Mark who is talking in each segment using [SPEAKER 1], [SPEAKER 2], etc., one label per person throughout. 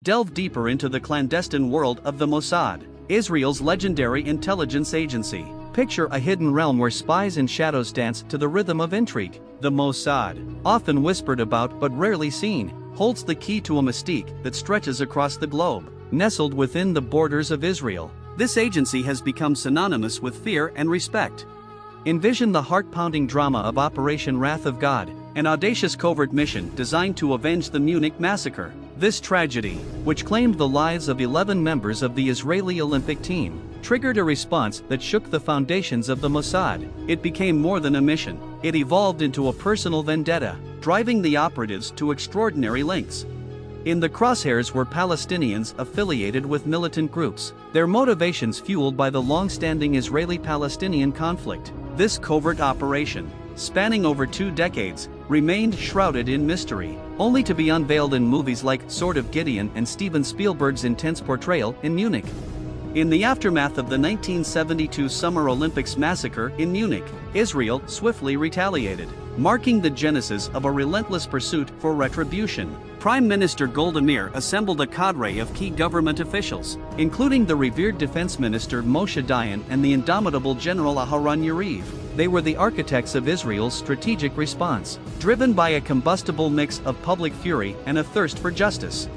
[SPEAKER 1] delve deeper into the clandestine world of the Mossad, Israel's legendary intelligence agency. Picture a hidden realm where spies and shadows dance to the rhythm of intrigue. The Mossad, often whispered about but rarely seen, holds the key to a mystique that stretches across the globe. Nestled within the borders of Israel, this agency has become synonymous with fear and respect. Envision the heart-pounding drama of Operation Wrath of God, an audacious covert mission designed to avenge the Munich massacre. This tragedy, which claimed the lives of 11 members of the Israeli Olympic team, triggered a response that shook the foundations of the Mossad. It became more than a mission. It evolved into a personal vendetta, driving the operatives to extraordinary lengths. In the crosshairs were Palestinians affiliated with militant groups, their motivations fueled by the long-standing Israeli-Palestinian conflict. This covert operation, spanning over 2 decades, remained shrouded in mystery, only to be unveiled in movies like Sword of Gideon and Steven Spielberg's intense portrayal in Munich. In the aftermath of the 1972 Summer Olympics massacre in Munich, Israel swiftly retaliated, marking the genesis of a relentless pursuit for retribution. Prime Minister Golda Meir assembled a cadre of key government officials, including the revered Defense Minister Moshe Dayan and the indomitable General Aharon Yariv. They were the architects of Israel's strategic response, driven by a combustible mix of public fury and a thirst for justice.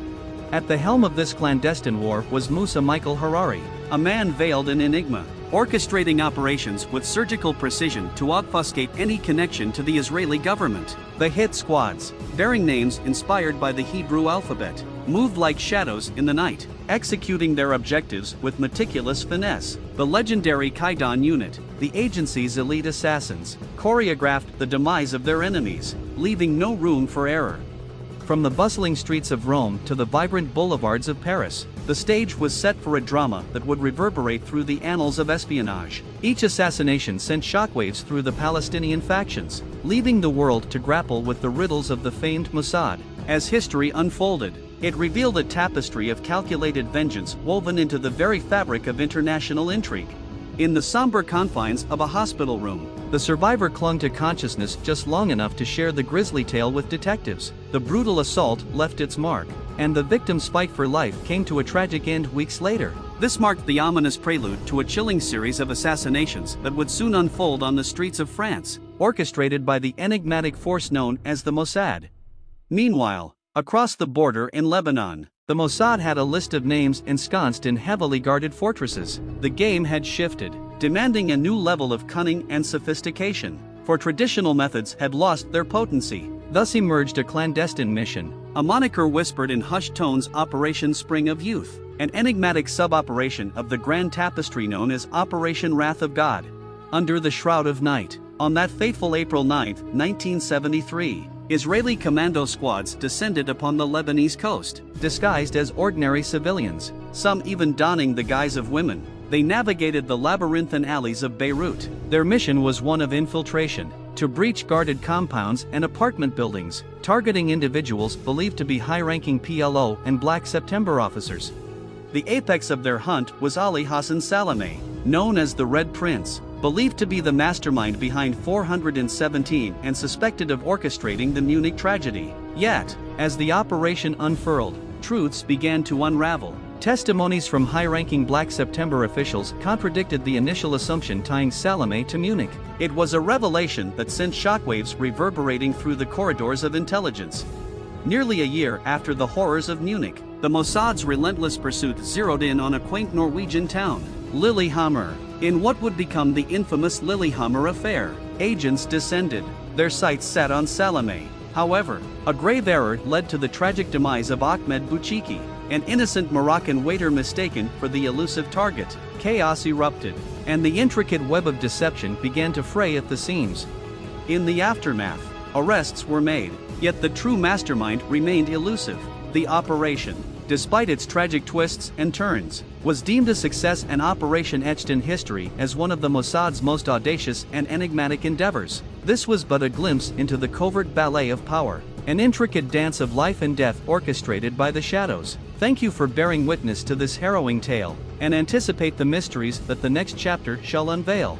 [SPEAKER 1] At the helm of this clandestine war was Musa Michael Harari, a man veiled in enigma, orchestrating operations with surgical precision to obfuscate any connection to the Israeli government. The hit squads, bearing names inspired by the Hebrew alphabet, moved like shadows in the night, executing their objectives with meticulous finesse. The legendary Kaidan unit, the agency's elite assassins, choreographed the demise of their enemies, leaving no room for error. From the bustling streets of Rome to the vibrant boulevards of Paris, the stage was set for a drama that would reverberate through the annals of espionage. Each assassination sent shockwaves through the Palestinian factions, leaving the world to grapple with the riddles of the famed Mossad. As history unfolded, it revealed a tapestry of calculated vengeance woven into the very fabric of international intrigue. In the somber confines of a hospital room, the survivor clung to consciousness just long enough to share the grisly tale with detectives. The brutal assault left its mark, and the victim's fight for life came to a tragic end weeks later. This marked the ominous prelude to a chilling series of assassinations that would soon unfold on the streets of France, orchestrated by the enigmatic force known as the Mossad. Meanwhile, across the border in Lebanon, the Mossad had a list of names ensconced in heavily guarded fortresses. The game had shifted, demanding a new level of cunning and sophistication, for traditional methods had lost their potency. Thus emerged a clandestine mission, a moniker whispered in hushed tones: Operation Spring of Youth, an enigmatic sub-operation of the grand tapestry known as Operation Wrath of God. Under the shroud of night, on that fateful April 9, 1973, Israeli commando squads descended upon the Lebanese coast, disguised as ordinary civilians, some even donning the guise of women. They navigated the labyrinthine alleys of Beirut. Their mission was one of infiltration, to breach guarded compounds and apartment buildings, targeting individuals believed to be high-ranking PLO and Black September officers. The apex of their hunt was Ali Hassan Salameh, known as the Red Prince, believed to be the mastermind behind 417 and suspected of orchestrating the Munich tragedy. Yet, as the operation unfurled, truths began to unravel. Testimonies from high-ranking Black September officials contradicted the initial assumption tying Salameh to Munich. It was a revelation that sent shockwaves reverberating through the corridors of intelligence. Nearly a year after the horrors of Munich, the Mossad's relentless pursuit zeroed in on a quaint Norwegian town, Lillehammer. In what would become the infamous Lillehammer affair, agents descended. Their sights sat on Salameh. However, a grave error led to the tragic demise of Ahmed Bouchiki, an innocent Moroccan waiter mistaken for the elusive target. Chaos erupted, and the intricate web of deception began to fray at the seams. In the aftermath, arrests were made, yet the true mastermind remained elusive. The operation, despite its tragic twists and turns, was deemed a success, an operation etched in history as one of the Mossad's most audacious and enigmatic endeavors. This was but a glimpse into the covert ballet of power, an intricate dance of life and death orchestrated by the shadows. Thank you for bearing witness to this harrowing tale, and anticipate the mysteries that the next chapter shall unveil.